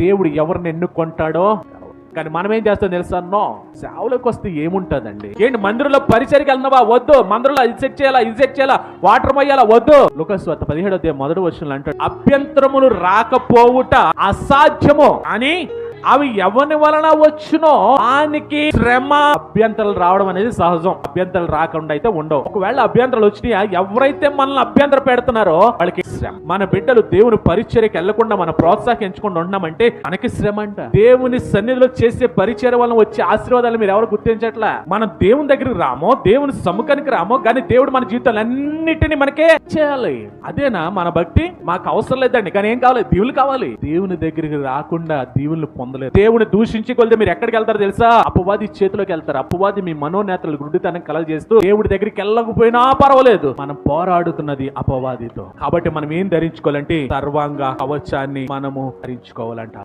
దేవుడు ఎవరిని ఎన్నుకుంటాడో. కానీ మనం ఏం చేస్తాం తెలుసా? సేవలోకి వస్తే ఏముంటదండి? ఏంటి మందిరంలో పరిచర్కి వెళ్తున్నావా? వద్దు. మందిరంలో ఇది సెట్ చేయాలా, వాటర్ మొయ్యాలా? వద్దు. లూకాసు వార్త 17వ అంటాడు, అభ్యంతరములు రాకపోవుట అసాధ్యము అని అవి ఎవరి వలన వచ్చునో ఆయనకి శ్రమ. అభ్యంతరాలు రావడం అనేది సహజం. అభ్యంతరాలు రాకుండా అయితే ఉండవు. ఒకవేళ అభ్యంతరాలు వచ్చినాయా, ఎవరైతే మనల్ని అభ్యంతరం పెడుతున్నారో వాళ్ళకి శ్రమ. మన బిడ్డలు దేవుని పరిచర్యకి వెళ్లకుండా మనం ప్రోత్సహించకుండా ఉన్నామంటే మనకి శ్రమ అంట. దేవుని సన్నిధిలో చేసే పరిచర్య వలన వచ్చే ఆశీర్వాదాలు మీరు ఎవరు గుర్తించట్లా? మనం దేవుని దగ్గరికి రామో, దేవుని సముఖానికి రామో, కానీ దేవుడు మన జీవితాలన్నిటినీ మనకే చేయాలి. అదేనా మన భక్తి? మాకు అవసరం లేదండి, కానీ ఏం కావాలి? దీవులు కావాలి. దేవుని దగ్గరికి రాకుండా దీవులు పొందలేదు. దేవుని దూషించి కొలితే మీరు ఎక్కడికి వెళ్తారు తెలుసా? అపవాది చేతిలోకి వెళ్తారు. అపవాది మీ మనోనేతలు గుడ్డితనం కలగజేస్తూ దేవుడి దగ్గరికి వెళ్ళకపోయినా పర్వాలేదు, మనం పోరాడుతున్నది అపవాదితో. కాబట్టి మనం ఏం ధరించుకోవాలంటే సర్వాంగ కవచాన్ని మనము ధరించుకోవాలంట.